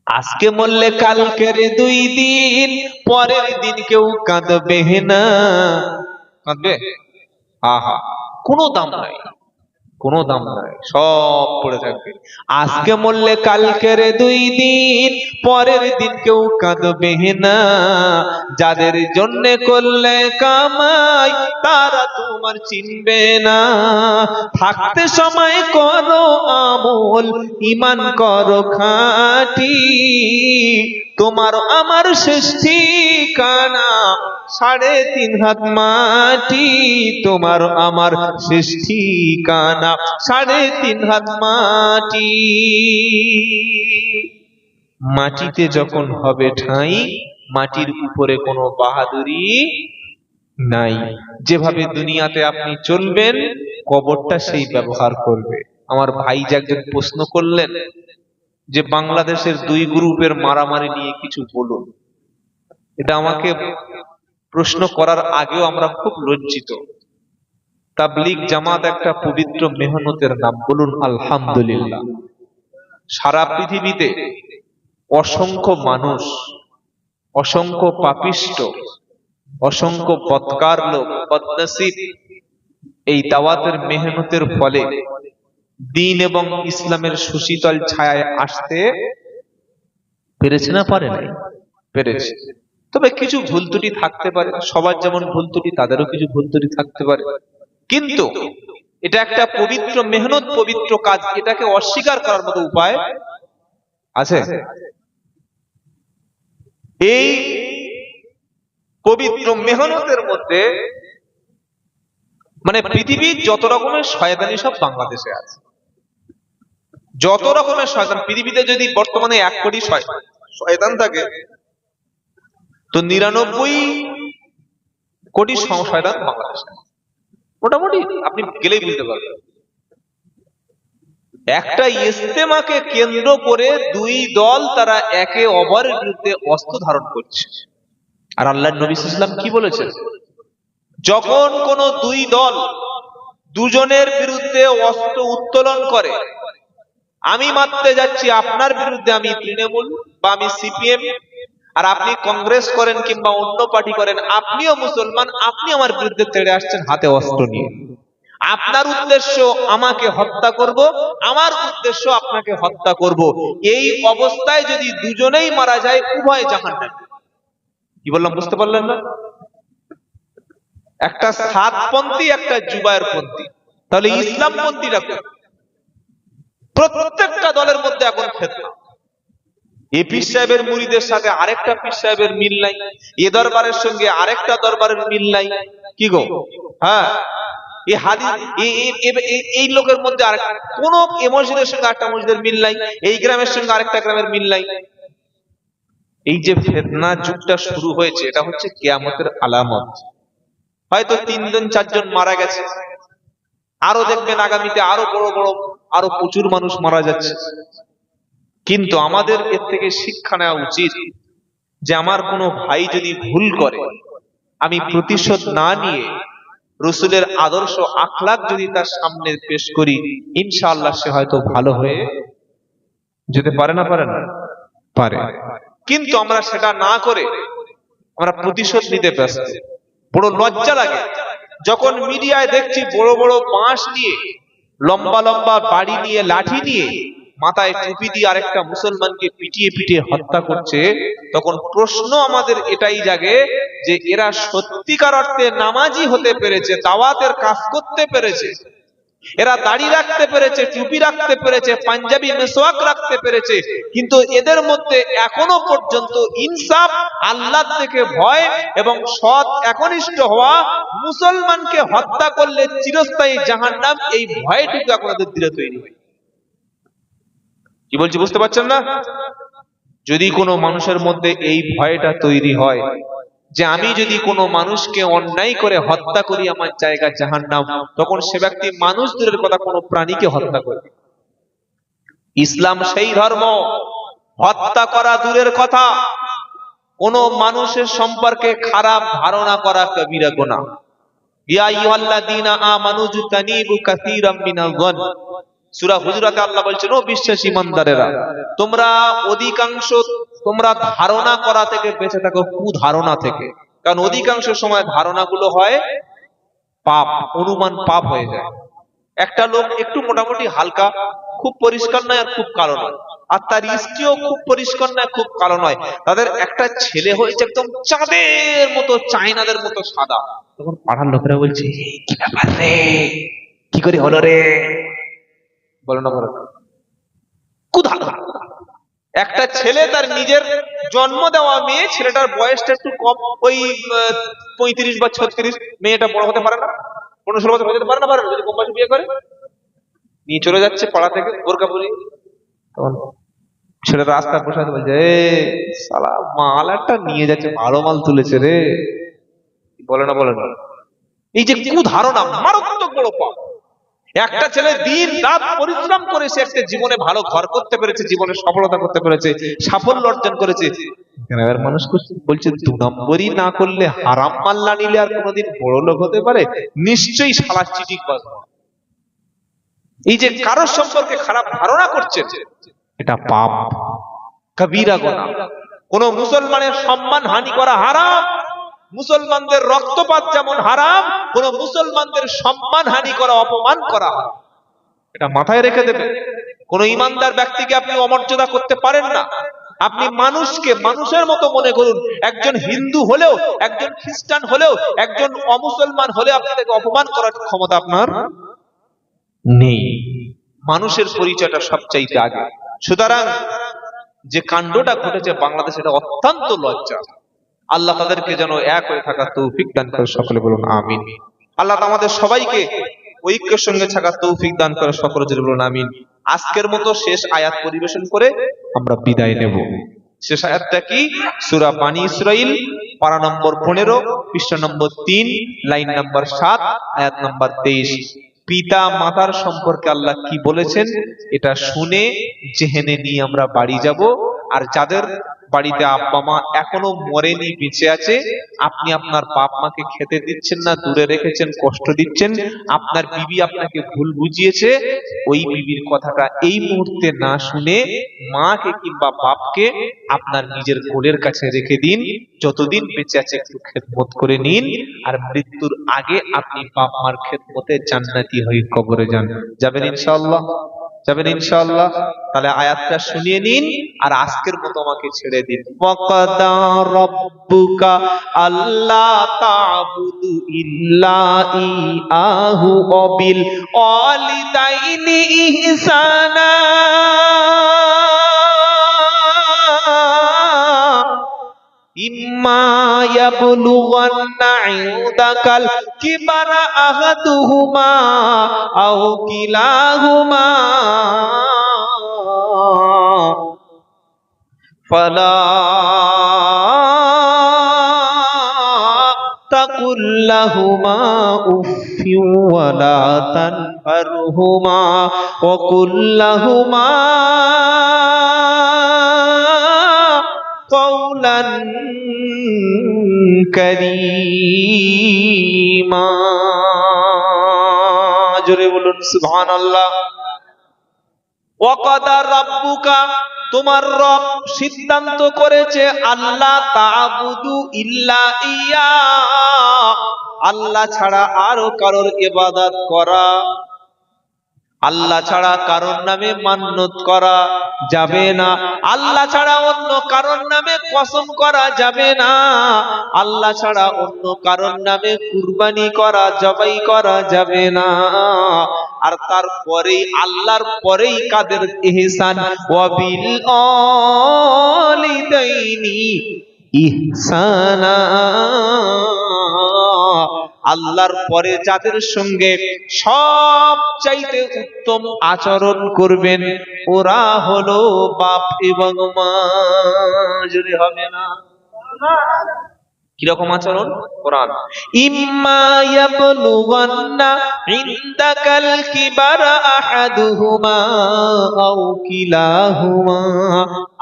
আজকে মরলে কালকের 2 দিন, পরের দিন কেউ কাঁদবে না। কাঁদবে? আহা, কোনো দাম নাই, কোনো দাম নাই, সব পড়ে থাকবে। আজকে মরলে কালকের 2 দিন, পরের দিন কেউ কাঁদবে না। যাদের জন্যে করলে কামাই তারা তোমার চিনবে না। থাকতে সময় করো আমল, ঈমান করো খাঁটি, তোমার আমার শেষ ঠিকানা 3.5 হাত মাটি। তোমার আমার শেষ ঠিকানা 3.5 হাত মাটি। মাটিতে যখন হবে ঠাঁই, মাটির উপরে কোনো বাহাদুরি নাই। যেভাবে দুনিয়াতে আপনি চলবেন, কবরটা সেই ব্যবহার করবে। আমার ভাই যে একজন প্রশ্ন করলেন যে বাংলাদেশের 2 গ্রুপের মারামারি নিয়ে কিছু বলুন, এটা আমাকে প্রশ্ন করার আগেও আমরা খুব লজ্জিত। তাবলীগ জামাত একটা পবিত্র মেহনতের নাম, বলুন আলহামদুলিল্লাহ। সারা পৃথিবীতে অসংখ্য মানুষ, অসংখ্য পাপিষ্ট, অসংখ্য বদকার লোক, বদনসিব এই দাওয়াতের মেহনতের ফলে দ্বীন এবং ইসলামের সুশীতল ছায়ায় আসতে পেরেছে না পারে নাই? পেরেছে। তবে কিছু ভুল ত্রুটি থাকতে পারে, সবার যেমন ভুল ত্রুটি তাদেরও কিছু ভুল ত্রুটি থাকতে পারে, কিন্তু এটা একটা পবিত্র মেহনত, পবিত্র কাজ, এটাকে অস্বীকার করার মতো উপায় আছে? এই পবিত্র মেহনতের মধ্যে মানে পৃথিবীর যত রকমের শয়তানি সব বাংলাদেশে আছে। যত রকমের শয়তান পৃথিবীতে, যদি বর্তমানে 1 কোটি শয়তান থাকে, তো 99 কোটি শয়তান বাংলাদেশে মোটামুটি আপনি গেলেই বুঝতে পারবেন। একটা ইজতেমাকে কেন্দ্র করে 2 দল তারা একে অপরের বিরুদ্ধে অস্ত্র ধারণ করছে। আর আল্লাহর নবী সাল্লাল্লাহু আলাইহি ওয়াসাল্লাম কি বলেছেন? যখন কোন 2 দল দুজনের বিরুদ্ধে অস্ত্র উত্তোলন করে, আমি মারতে যাচ্ছি আপনার বিরুদ্ধে, আমি তৃণমূল বা আমি সিপিএম, আর আপনি কংগ্রেস করেন কিংবা অন্য পার্টি করেন, আপনিও মুসলমান, আপনি আমার বিরুদ্ধে তেড়ে আসছেন হাতে অস্ত্র নিয়ে। আপনার উদ্দেশ্য আমাকে হত্যা করব, আমার উদ্দেশ্য আপনাকে হত্যা করব। এই অবস্থায় যদি দুজনেই মারা যায়, উভয় জাহান্নামী। কি বললাম বুঝতে পারলেন না? একটা সাতপন্থী, একটা জুবায়ের পন্থী। তাহলে ইসলাম পন্থীরা প্রত্যেকটা দলের মধ্যে এখন ফিতনা। এই পীর সাহেবের মুরিদের সাথে আরেকটা পীর সাহেবের মিল নাই, এ দরবারের সঙ্গে আরেকটা দরবারের মিল নাই। কি গো? হ্যাঁ, এই হাদিস এই লোকের মধ্যে আর কোন এই মসজিদের সঙ্গে আরেকটা মসজিদের মিল নাই, এই গ্রামের সঙ্গে আরেকটা গ্রামের মিল নাই। এই যে ফিতনা যুগটা শুরু হয়েছে, এটা হচ্ছে কিয়ামতের আলামত। হয়তো 3 জন 4 জন মারা গেছে, আরো দেখবেন আগামীতে আরো বড় বড় আরো প্রচুর মানুষ মারা যাচ্ছে। কিন্তু আমাদের এর থেকে শিক্ষা নেওয়া উচিত যে আমার কোনো ভাই যদি ভুল করে, আমি প্রতিশোধ না নিয়ে রাসূলের আদর্শ আখলাক যদি তার সামনে পেশ করি, ইনশাআল্লাহ সে হয়তো ভালো হয়ে যেতে পারে। না পারে? না পারে। কিন্তু আমরা সেটা না করে আমরা প্রতিশোধ নিতে ব্যস্ত। বড় লজ্জা লাগে যখন মিডিয়ায় দেখছি বড় বড় বাঁশ নিয়ে, লম্বা লম্বা বাড়ি নিয়ে, লাঠি নিয়ে, মাথায় টুপি দিয়ে আরেকটা মুসলমানকে পিটিয়ে পিটিয়ে হত্যা করছে। তখন প্রশ্ন আমাদের এটাই জাগে যে এরা সত্যিকার অর্থে নামাজি হতে পেরেছে, দাওয়াতের কাজ করতে পেরেছে, এরা দাড়ি রাখতে পেরেছে, টুপি রাখতে পেরেছে, পাঞ্জাবি মেসওয়াক রাখতে পেরেছে, কিন্তু এদের মধ্যে এখনো পর্যন্ত ইনসাফ, আল্লাহর থেকে ভয় এবং সৎ একনিষ্ঠ হওয়া, মুসলমানকে হত্যা করলে চিরস্থায়ী জাহান্নাম, এই ভয়টুকু এখন এদের দিলে তৈরি হয়। কি বলছি বুঝতে পারছেন না? যদি কোনো মানুষের মধ্যে এই ভয়টা তৈরি হয় যে আমি যদি কোনো মানুষকে অন্যায় করে হত্যা করি আমার জায়গা জাহান্নাম, তখন সে ব্যক্তি মানুষ দূরের কথা কোনো প্রাণীকে হত্যা করবে। ইসলাম সেই ধর্ম, হত্যা করা দূরের কথা, কোন মানুষের সম্পর্কে খারাপ ধারণা করা কবিরা গুনাহ। ইয়া আইয়ুহাল্লাযীনা আমানু জতানিবু কাসীরাম মিনাল যন, সূরা হুজুরাতে আল্লাহ বলছেন, ও বিশ্বাসী ইমানদারেরা, তোমরা অধিকাংশ তোমরা ধারণা করা থেকে বেঁচে থাকো কুধারণা থেকে। কারণ অধিকাংশ সময় ধারণাগুলো হয় পাপ, অনুমান পাপ হয়ে যায়। একটা লোক একটু মোটামুটি হালকা, খুব পরিষ্কার নয় আর খুব কালো নয়, আর তার স্ত্রীও খুব পরিষ্কার নয় খুব কালো নয়, তাদের একটা ছেলে হয়েছে একদম চাঁদের মতো, চায়নাদের মতো সাদা। তখন পাড়ার লোকেরা বলছে, কি ব্যাপার রে, কি করে হলো রে? বলো না, বলো না। কুধারণা। একটা ছেলে তার নিজের জন্ম দেওয়া মেয়ে, ছেলেটার বয়সটা একটু কম, ওই 35 বা 36, মেয়েটা বড় হতে পারে না, 15-16 বছর হতে পারে না, পারে না, যদি কম বয়সে বিয়ে করে নিয়ে চলে যাচ্ছে পাড়া থেকে বোরকা পরে। তখন ছেলেটা রাস্তায় বসে আছে, বলছে, এ শালা মাল একটা নিয়ে যাচ্ছে, ভালো মাল তুলেছে রে। বলে না, বলে না। এই যে কুধারণা মারাত্মক বড় পাপ। একটা ছেলে দিন রাত পরিশ্রম করে সে একটা জীবনে ভালো ঘর করতে পেরেছে, জীবনে সফলতা করতে পেরেছে, সাফল্য অর্জন করেছে। এবার মানুষ বলছে 2 নম্বরই না করলে, হারাম মাল না নিলে আর কোনোদিন বড় লোক হতে পারে? নিশ্চয়ই শালা চিটিংবাজ। এই যে কারোর সম্পর্কে খারাপ ধারণা করছে, এটা পাপ, কবিরা গুনাহ। কোন মুসলমানের সম্মান হানি করা হারাম, মুসলমানদের রক্তপাত যেমন হারাম, কোন মুসলমানদের সম্মান হানি করা, অপমান করা হারাম। এটা মাথায় রেখে দেবে। কোন ইমানদার ব্যক্তিকে আপনি অমর্যাদা করতে পারেন না। আপনি মানুষকে মানুষের মতো মনে করুন। একজন হিন্দু হলেও, একজন খ্রিস্টান হলেও, একজন অমুসলমান হলে আপনি তাকে অপমান করার ক্ষমতা আপনার নেই। মানুষের পরিচয়টা সবচাইতে আগে। সুতরাং যে কাণ্ডটা ঘটেছে বাংলাদেশে, এটা অত্যন্ত লজ্জা। আল্লাহ তাদেরকে যেন এক হয়ে থাকার তৌফিক দান করে, সকলে বলুন আমিন। আল্লাহ আমাদের সবাইকে ঐক্যের সঙ্গে থাকার তৌফিক দান করে, সকলে বলুন আমিন। আজকের মতো শেষ আয়াত পরিবেশন করে আমরা বিদায় নেব। শেষ আয়াতটা কি? সূরা বানী ইসরাইল, পারা নম্বর 15, পৃষ্ঠা নম্বর 3, লাইন নম্বর 7, আয়াত নম্বর 23। পিতা মাতার সম্পর্কে আল্লাহ কি বলেছেন এটা শুনে জেহেনে নিয়ে আমরা বাড়ি যাব। আর যাদের বাড়িতে আব্বা মা এখনো মরেনি, বেঁচে আছে, আপনি আপনার বাপ মাকে খেতে দিচ্ছেন না, দূরে রেখেছেন, কষ্ট দিচ্ছেন, আপনার বিবি আপনাকে ভুল বুঝিয়েছে, ওই বিবির কথাটা এই মুহূর্তে না শুনে মাকে কিংবা বাপকে আপনার নিজের কোলের কাছে রেখে দিন। যতদিন বেঁচে আছে একটু খেদমত করে নিন, আর মৃত্যুর আগে আপনি বাপ মার খেদমতে জান্নাতি হয়ে কবরে যান। যাবেন ইনশাআল্লাহ? যাবেন ইনশাআল্লাহ? তাহলে আয়াতটা শুনিয়ে নিন আর আজকের মতো আমাকে ছেড়ে দিন। ওয়াকাদা রাব্বুকা আল্লা তা'বুদু ইল্লা ইয়াহু ওয়া বিল ওয়ালিদাইনি ইহসানা ইম্মা ইয়াবলুগান্না ইনদাকাল কিবারা আহাদুহুমা আও কিলাহুমা ফালা তাকুল লাহুমা উফফিন ওয়ালা তানহারহুমা ওয়া কুল লাহুমা কওলান কারীমা। জোরে বলুন সুবহানাল্লাহ। ওয়াকাদা রাব্বুকা, তোমার রব সিদ্ধান্ত করেছে, আল্লাহ তা'বুদু ইল্লা ইয়া, আল্লাহ ছাড়া আরো কারোর ইবাদত করা, আল্লাহ ছাড়া কারোর নামে মান্নত করা যাবে না, আল্লাহ ছাড়া অন্য কারোর নামে কসম করা যাবে না, আল্লাহ ছাড়া অন্য কারোর নামে কুরবানি করা, জবাই করা যাবে না। আর তারপরেই আল্লাহর পরেই কাদের ইহসান, ওয়া বিল ওয়ালিদাইনি ইহসানা, আল্লাহর পরে যাদের সঙ্গে সব চাইতে উত্তম আচরণ করবেন ওরা হলো বাপ এবং মা। যদি হবে না কিরকম আচরণ? কোরআন, ইম্মা ইয়াবলুগান্না ইনদাকাল কিবারা আহাদুহুমা আও কিলাহুমা,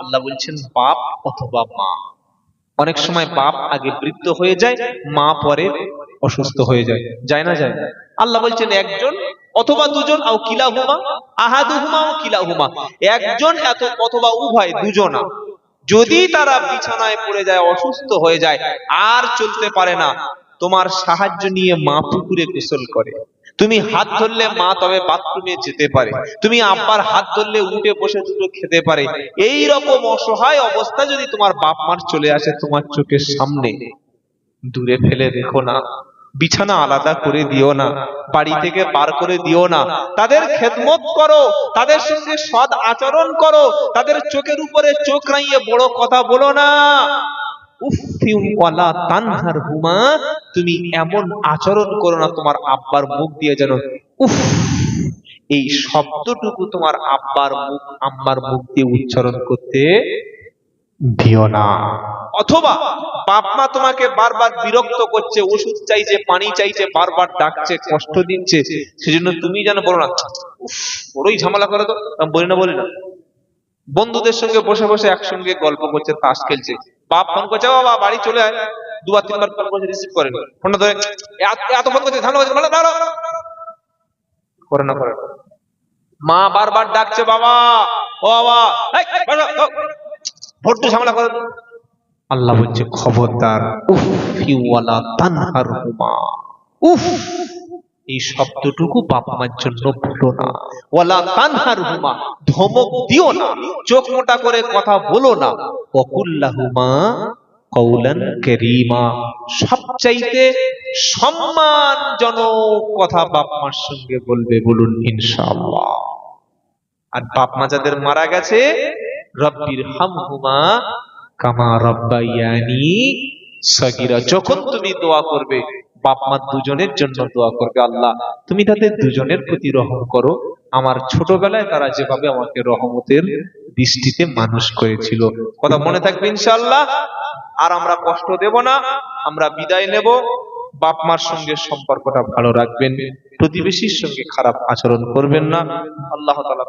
আল্লাহ বলছেন বাপ অথবা মা। অনেক সময় বাপ আগে বৃদ্ধ হয়ে যায়, মা পরে অসুস্থ হয়ে যায়, যায় না যায়? আল্লাহ বলছেন একজন অথবা দুজন, আও কিলাহুমা, আহাদুহুমা ও কিলাহুমা, একজন অথবা উভয়, দুজনা। যদি তারা বিছানায় পড়ে যায়, অসুস্থ হয়ে যায়, আর চলতে পারে না, তোমার সাহায্য নিয়ে মা পুকুরে গোসল করে। তুমি হাত ধরলে মা তবে বাথরুমে যেতে পারে। তুমি আব্বার হাত ধরলে উঠে বসে দুটো খেতে পারে। এই রকম অসহায় অবস্থা যদি তোমার বাপ মার চলে আসে তোমার চোখের সামনে, দূরে ফেলে রেখো না, বিছানা আলাদা করে দিও না, বাড়ি থেকে বার করে দিও না। তাদের খেদমত করো, তাদের সঙ্গে সৎ আচরণ করো, তাদের চোখের উপরে চোখ রাঙিয়ে বড় কথা বলো না। উফিউ ওয়ালা তানহারহুমা, তুমি এমন আচরণ করো না তোমার আব্বার মুখ দিয়ে যেন উফ এই শব্দটুকু তোমার আব্বার মুখ আম্মার মুখ দিয়ে উচ্চারণ করতে দিও না। অথবা বাপ মা তোমাকে বারবার বিরক্ত করছে, ওষুধ চাইছে, পানি চাইছে, বারবার ডাকছে, কষ্ট দিচ্ছে, সেজন্য তুমি যেন বলো না উফ বড়ই ঝামেলা করে, তো বলি না। বন্ধুদের সঙ্গে বসে বসে একসঙ্গে গল্প করছে, তাস খেলছে, বাপ ফোন করছে, বাবা বাড়ি চলে আয়, দুবার তিনবার ফোন করছে, রিসিভ করেনি, ফোনটা ধরে এত ফোন করছে, ঝামেলা করছে, করে না। মা বারবার ডাকছে, বাবা ও বাবা, ভোট্টু ঝামেলা করে। আল্লাহ বলছে খবরদার, উফি ওয়ালা তানহারহুমা, উফ এই শব্দটুকু বাপ মার জন্য বলো না। ওয়ালা তানহারহুমা, ধমক দিও না, চোখ মোটা করে কথা বলো না। ওয়াকুল্লাহুমা কওলান কারীমা, সবচাইতে সম্মানজনক কথা বাপ মার সঙ্গে বলবে, বলুন ইনশাআল্লাহ। আর বাপ মা যাদের মারা গেছে, রব্বির হামহুমা কামা রাব্বায়ানি সাগীরা, যখন তুমি দোয়া করবে বাপ মা দুজনের জন্য দোয়া করবে, আল্লাহ তুমি তাদের দুজনের প্রতি রহম করো, আমার ছোটবেলায় তারা যেভাবে আমাকে রহমতের দৃষ্টিতে মানুষ করেছিল। কথা মনে থাকবে ইনশাআল্লাহ। আর আমরা কষ্ট দেব না, আমরা বিদায় নেব। বাপ মার সঙ্গে সম্পর্কটা ভালো রাখবেন, প্রতিবেশীর সঙ্গে খারাপ আচরণ করবেন না। আল্লাহ তাআলা